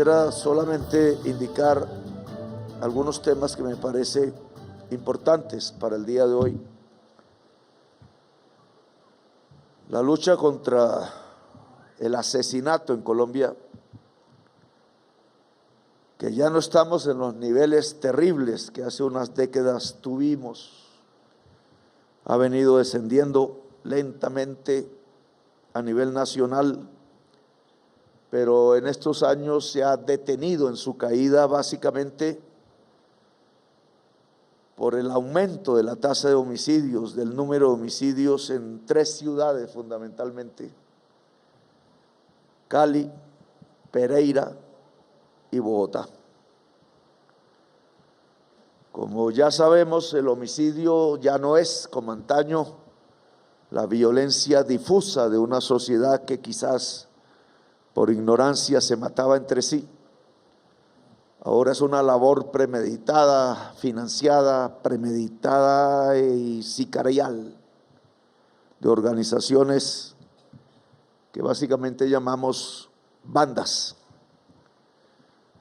Quisiera solamente indicar algunos temas que me parecen importantes para el día de hoy. La lucha contra el asesinato en Colombia, que ya no estamos en los niveles terribles que hace unas décadas tuvimos, ha venido descendiendo lentamente a nivel nacional, pero en estos años se ha detenido en su caída básicamente por el aumento de la tasa de homicidios, del número de homicidios en 3 ciudades fundamentalmente: Cali, Pereira y Bogotá. Como ya sabemos, el homicidio ya no es como antaño la violencia difusa de una sociedad que quizás por ignorancia se mataba entre sí. Ahora es una labor premeditada, financiada, premeditada y sicarial de organizaciones que básicamente llamamos bandas,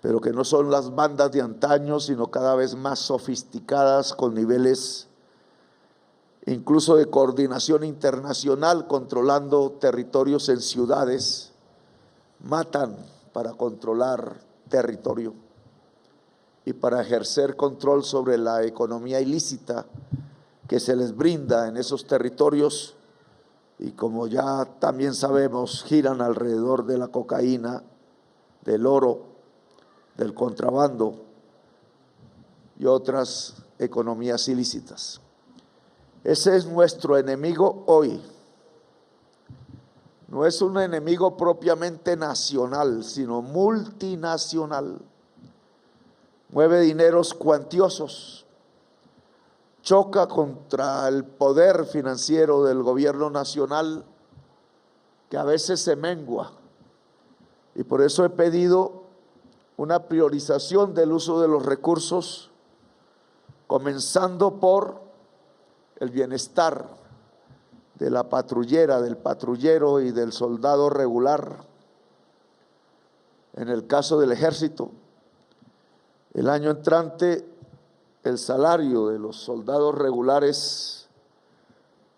pero que no son las bandas de antaño, sino cada vez más sofisticadas, con niveles incluso de coordinación internacional, controlando territorios en ciudades. Matan para controlar territorio y para ejercer control sobre la economía ilícita que se les brinda en esos territorios, y como ya también sabemos, giran alrededor de la cocaína, del oro, del contrabando y otras economías ilícitas. Ese es nuestro enemigo hoy. No es un enemigo propiamente nacional, sino multinacional. Mueve dineros cuantiosos, choca contra el poder financiero del gobierno nacional, que a veces se mengua, y por eso he pedido una priorización del uso de los recursos, comenzando por el bienestar de la patrullera, del patrullero y del soldado regular. En el caso del ejército, el año entrante el salario de los soldados regulares,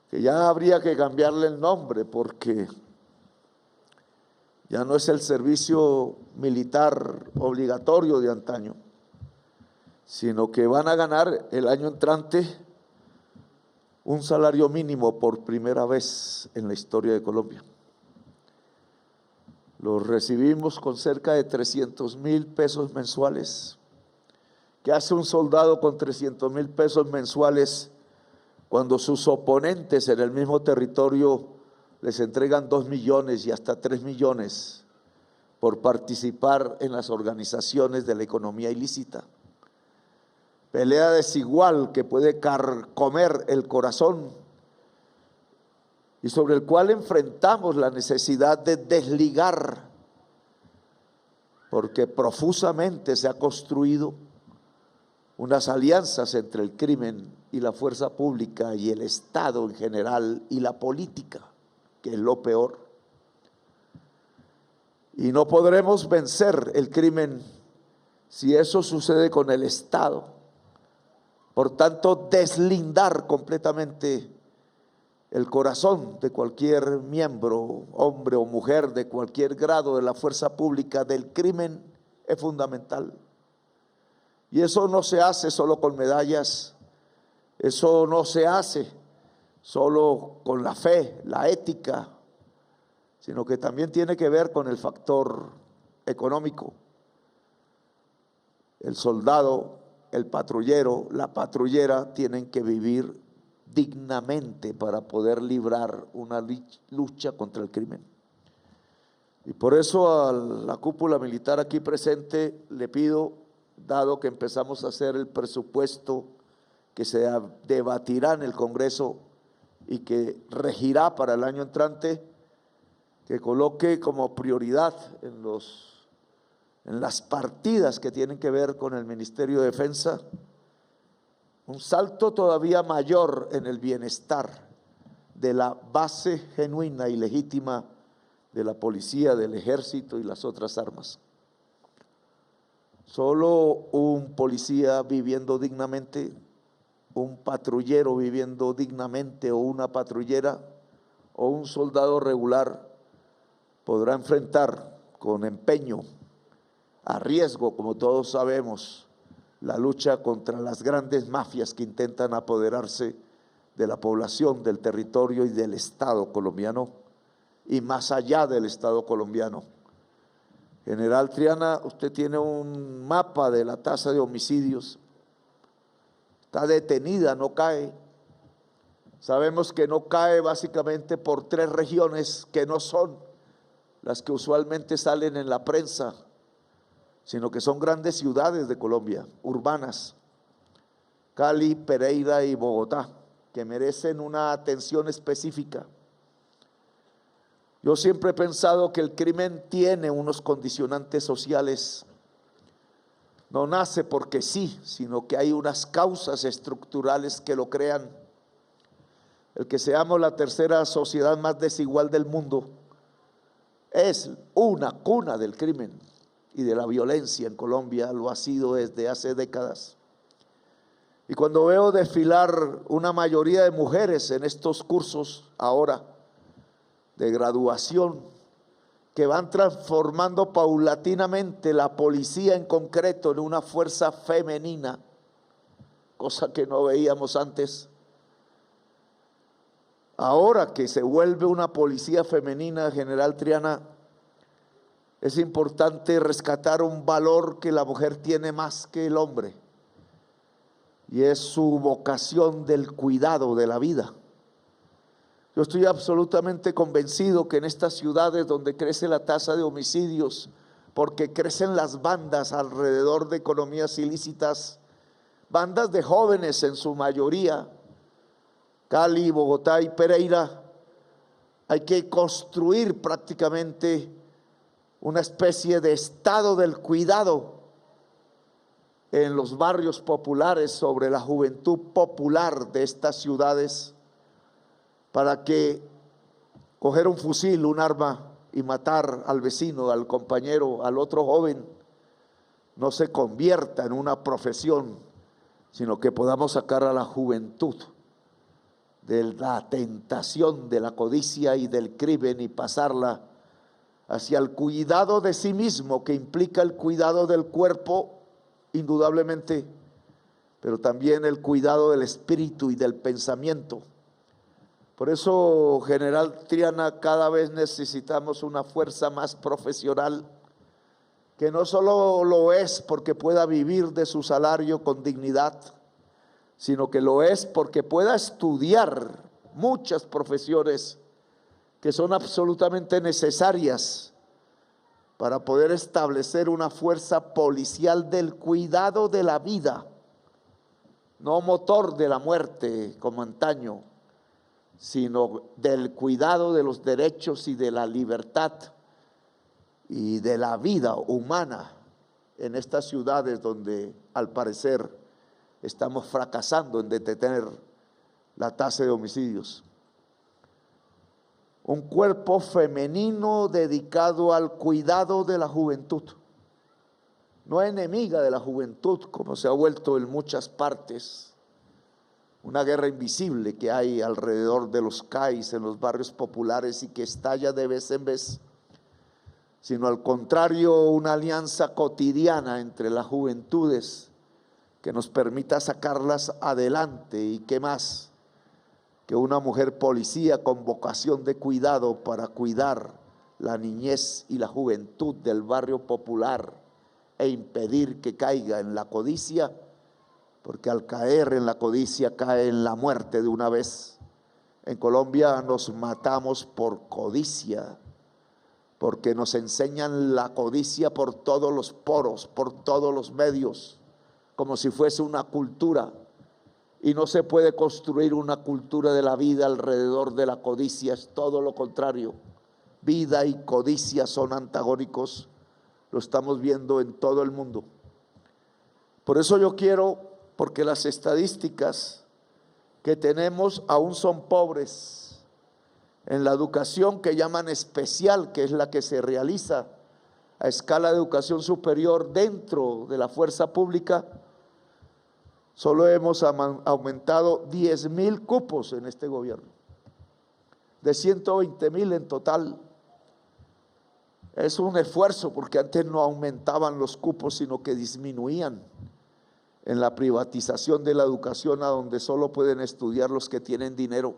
que ya habría que cambiarle el nombre porque ya no es el servicio militar obligatorio de antaño, sino que van a ganar el año entrante un salario mínimo por primera vez en la historia de Colombia. Los recibimos con cerca de 300.000 pesos mensuales. ¿Qué hace un soldado con 300.000 pesos mensuales cuando sus oponentes en el mismo territorio les entregan 2 millones y hasta 3 millones por participar en las organizaciones de la economía ilícita? Pelea desigual que puede carcomer el corazón y sobre el cual enfrentamos la necesidad de desligar, porque profusamente se ha construido unas alianzas entre el crimen y la fuerza pública y el Estado en general y la política, que es lo peor. Y no podremos vencer el crimen si eso sucede con el Estado. Por tanto, deslindar completamente el corazón de cualquier miembro, hombre o mujer, de cualquier grado de la fuerza pública del crimen es fundamental. Y eso no se hace solo con medallas, eso no se hace solo con la fe, la ética, sino que también tiene que ver con el factor económico. El soldado, el patrullero, la patrullera tienen que vivir dignamente para poder librar una lucha contra el crimen. Y por eso a la cúpula militar aquí presente le pido, dado que empezamos a hacer el presupuesto que se debatirá en el Congreso y que regirá para el año entrante, que coloque como prioridad en las partidas que tienen que ver con el Ministerio de Defensa un salto todavía mayor en el bienestar de la base genuina y legítima de la policía, del ejército y las otras armas. Solo un policía viviendo dignamente, un patrullero viviendo dignamente o una patrullera o un soldado regular podrá enfrentar con empeño, a riesgo, como todos sabemos, la lucha contra las grandes mafias que intentan apoderarse de la población, del territorio y del Estado colombiano y más allá del Estado colombiano. General Triana, usted tiene un mapa de la tasa de homicidios, está detenida, no cae. Sabemos que no cae básicamente por 3 regiones que no son las que usualmente salen en la prensa, sino que son grandes ciudades de Colombia, urbanas, Cali, Pereira y Bogotá, que merecen una atención específica. Yo siempre he pensado que el crimen tiene unos condicionantes sociales, no nace porque sí, sino que hay unas causas estructurales que lo crean. El que seamos la tercera sociedad más desigual del mundo es una cuna del crimen y de la violencia en Colombia, lo ha sido desde hace décadas. Y cuando veo desfilar una mayoría de mujeres en estos cursos ahora de graduación, que van transformando paulatinamente la policía en concreto en una fuerza femenina, cosa que no veíamos antes. Ahora que se vuelve una policía femenina, General Triana, es importante rescatar un valor que la mujer tiene más que el hombre, y es su vocación del cuidado de la vida. Yo estoy absolutamente convencido que en estas ciudades donde crece la tasa de homicidios, porque crecen las bandas alrededor de economías ilícitas, bandas de jóvenes en su mayoría, Cali, Bogotá y Pereira, hay que construir prácticamente una especie de estado del cuidado en los barrios populares sobre la juventud popular de estas ciudades, para que coger un fusil, un arma y matar al vecino, al compañero, al otro joven, no se convierta en una profesión, sino que podamos sacar a la juventud de la tentación, de la codicia y del crimen y pasarla hacia el cuidado de sí mismo, que implica el cuidado del cuerpo, indudablemente, pero también el cuidado del espíritu y del pensamiento. Por eso, General Triana, cada vez necesitamos una fuerza más profesional, que no solo lo es porque pueda vivir de su salario con dignidad, sino que lo es porque pueda estudiar muchas profesiones que son absolutamente necesarias para poder establecer una fuerza policial del cuidado de la vida, no motor de la muerte como antaño, sino del cuidado de los derechos y de la libertad y de la vida humana en estas ciudades donde al parecer estamos fracasando en detener la tasa de homicidios. Un cuerpo femenino dedicado al cuidado de la juventud, no enemiga de la juventud como se ha vuelto en muchas partes. Una guerra invisible que hay alrededor de los CAIs en los barrios populares y que estalla de vez en vez, sino al contrario, una alianza cotidiana entre las juventudes que nos permita sacarlas adelante. Y qué más que una mujer policía con vocación de cuidado para cuidar la niñez y la juventud del barrio popular e impedir que caiga en la codicia, porque al caer en la codicia cae en la muerte de una vez. En Colombia nos matamos por codicia, porque nos enseñan la codicia por todos los poros, por todos los medios, como si fuese una cultura, y no se puede construir una cultura de la vida alrededor de la codicia, es todo lo contrario. Vida y codicia son antagónicos, lo estamos viendo en todo el mundo. Por eso yo quiero, porque las estadísticas que tenemos aún son pobres en la educación que llaman especial, que es la que se realiza a escala de educación superior dentro de la fuerza pública, solo hemos aumentado 10,000 cupos en este gobierno, de 120,000 en total. Es un esfuerzo porque antes no aumentaban los cupos, sino que disminuían en la privatización de la educación, a donde solo pueden estudiar los que tienen dinero.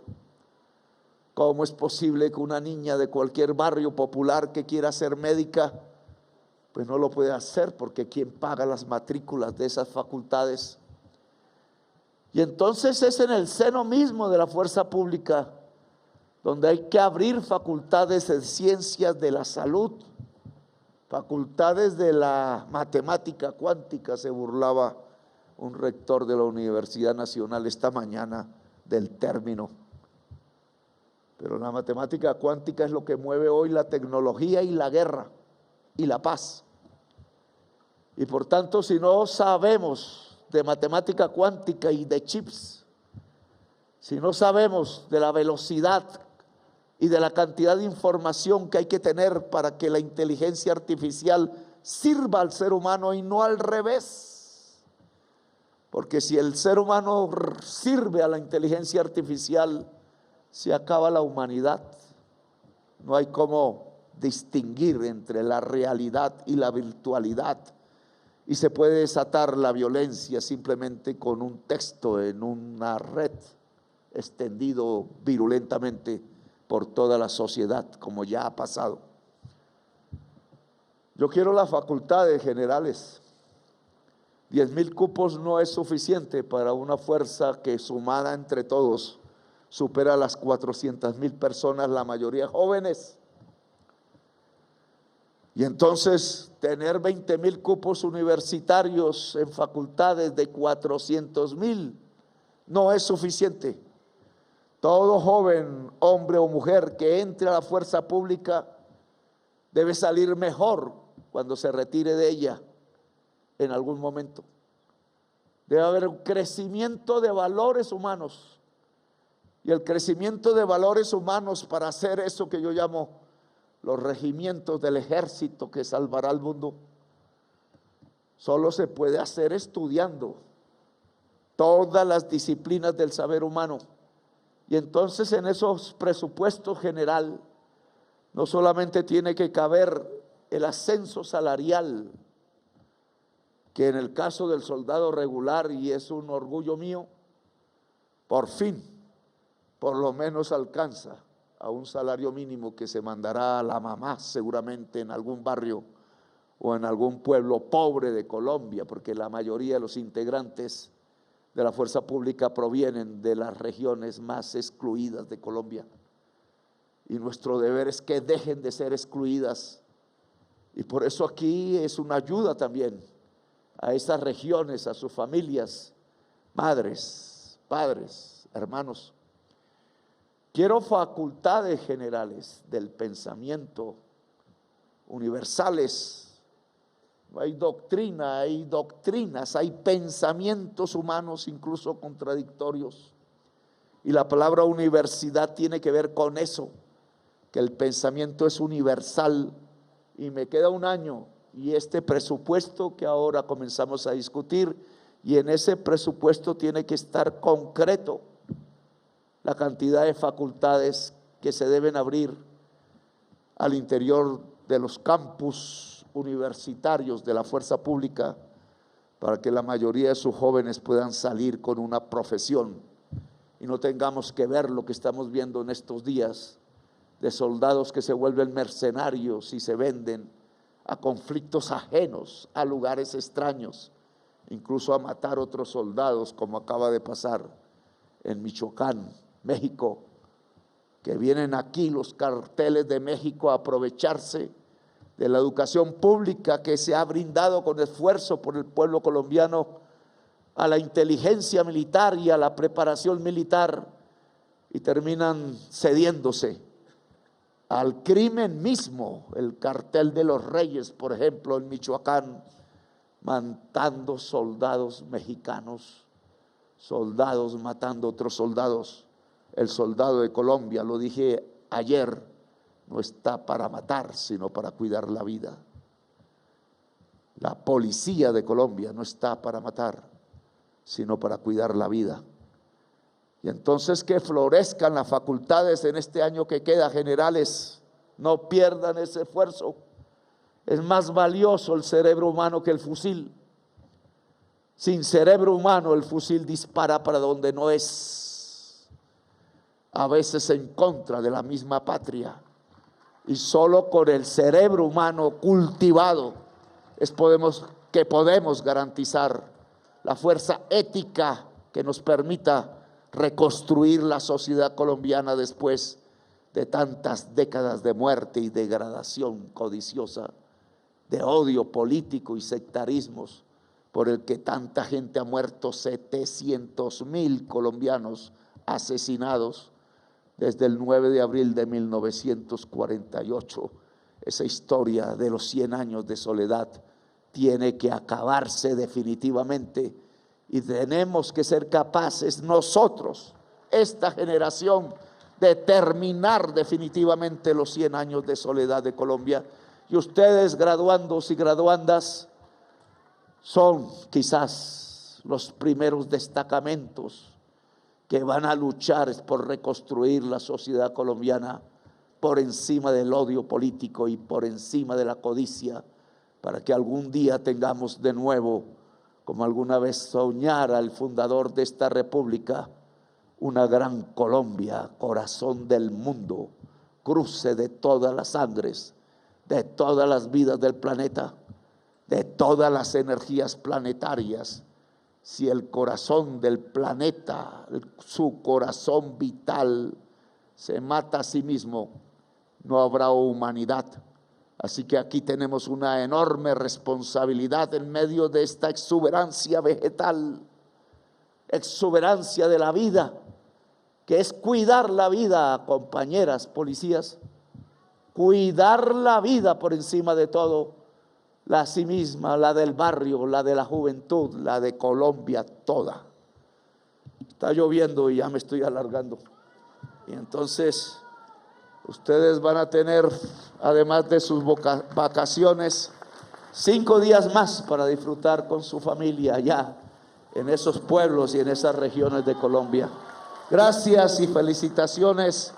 ¿Cómo es posible que una niña de cualquier barrio popular que quiera ser médica, pues no lo puede hacer? Porque ¿quién paga las matrículas de esas facultades? Y entonces es en el seno mismo de la fuerza pública donde hay que abrir facultades de ciencias de la salud, facultades de la matemática cuántica. Se burlaba un rector de la Universidad Nacional esta mañana del término. Pero la matemática cuántica es lo que mueve hoy la tecnología y la guerra y la paz. Y por tanto, si no sabemos de matemática cuántica y de chips, si no sabemos de la velocidad y de la cantidad de información que hay que tener para que la inteligencia artificial sirva al ser humano y no al revés, porque si el ser humano sirve a la inteligencia artificial, se acaba la humanidad. No hay cómo distinguir entre la realidad y la virtualidad, y se puede desatar la violencia simplemente con un texto en una red extendido virulentamente por toda la sociedad, como ya ha pasado. Yo quiero las facultades generales. 10,000 cupos no es suficiente para una fuerza que, sumada entre todos, supera las 400,000 personas, la mayoría jóvenes. Y entonces tener 20,000 cupos universitarios en facultades de 400,000 no es suficiente. Todo joven, hombre o mujer que entre a la fuerza pública debe salir mejor cuando se retire de ella en algún momento. Debe haber un crecimiento de valores humanos. Y el crecimiento de valores humanos, para hacer eso que yo llamo los regimientos del ejército que salvará al mundo, solo se puede hacer estudiando todas las disciplinas del saber humano. Y entonces en esos presupuestos general no solamente tiene que caber el ascenso salarial, que en el caso del soldado regular, y es un orgullo mío, por fin, por lo menos alcanza a un salario mínimo que se mandará a la mamá seguramente en algún barrio o en algún pueblo pobre de Colombia, porque la mayoría de los integrantes de la fuerza pública provienen de las regiones más excluidas de Colombia. Y nuestro deber es que dejen de ser excluidas. Y por eso aquí es una ayuda también a esas regiones, a sus familias, madres, padres, hermanos. Quiero facultades generales del pensamiento, universales. No hay doctrina, hay doctrinas, hay pensamientos humanos incluso contradictorios. Y la palabra universidad tiene que ver con eso, que el pensamiento es universal. Y me queda un año y este presupuesto que ahora comenzamos a discutir, y en ese presupuesto tiene que estar concreto la cantidad de facultades que se deben abrir al interior de los campus universitarios de la fuerza pública, para que la mayoría de sus jóvenes puedan salir con una profesión y no tengamos que ver lo que estamos viendo en estos días, de soldados que se vuelven mercenarios y se venden a conflictos ajenos, a lugares extraños, incluso a matar otros soldados, como acaba de pasar en Michoacán, México, que vienen aquí los carteles de México a aprovecharse de la educación pública que se ha brindado con esfuerzo por el pueblo colombiano a la inteligencia militar y a la preparación militar, y terminan cediéndose al crimen mismo. El cartel de los Reyes, por ejemplo, en Michoacán, matando soldados mexicanos, soldados matando otros soldados. El soldado de Colombia, lo dije ayer, no está para matar, sino para cuidar la vida. La policía de Colombia no está para matar, sino para cuidar la vida. Y entonces que florezcan las facultades en este año que queda, generales, no pierdan ese esfuerzo. Es más valioso el cerebro humano que el fusil. Sin cerebro humano el fusil dispara para donde no es, a veces en contra de la misma patria. Y solo con el cerebro humano cultivado podemos garantizar la fuerza ética que nos permita reconstruir la sociedad colombiana después de tantas décadas de muerte y degradación codiciosa, de odio político y sectarismos, por el que tanta gente ha muerto, 700.000 colombianos asesinados desde el 9 de abril de 1948. Esa historia de los 100 años de soledad tiene que acabarse definitivamente, y tenemos que ser capaces nosotros, esta generación, de terminar definitivamente los 100 años de soledad de Colombia. Y ustedes, graduandos y graduandas, son quizás los primeros destacamentos que van a luchar por reconstruir la sociedad colombiana por encima del odio político y por encima de la codicia, para que algún día tengamos de nuevo, como alguna vez soñara el fundador de esta república, una gran Colombia, corazón del mundo, cruce de todas las sangres, de todas las vidas del planeta, de todas las energías planetarias. Si el corazón del planeta, su corazón vital, se mata a sí mismo, no habrá humanidad. Así que aquí tenemos una enorme responsabilidad en medio de esta exuberancia vegetal, exuberancia de la vida, que es cuidar la vida, compañeras policías, cuidar la vida por encima de todo, la sí misma, la del barrio, la de la juventud, la de Colombia toda. Está lloviendo y ya me estoy alargando. Y entonces ustedes van a tener, además de sus vacaciones, 5 días más para disfrutar con su familia allá en esos pueblos y en esas regiones de Colombia. Gracias y felicitaciones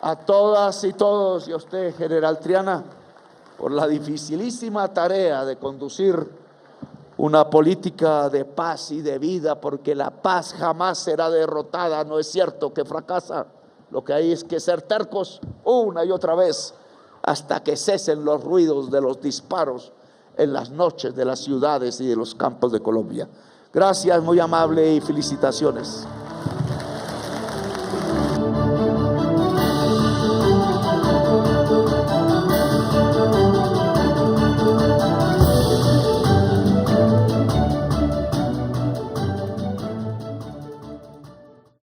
a todas y todos, y a usted, General Triana, por la dificilísima tarea de conducir una política de paz y de vida, porque la paz jamás será derrotada. No es cierto que fracasa. Lo que hay es que ser tercos una y otra vez hasta que cesen los ruidos de los disparos en las noches de las ciudades y de los campos de Colombia. Gracias, muy amable, y felicitaciones.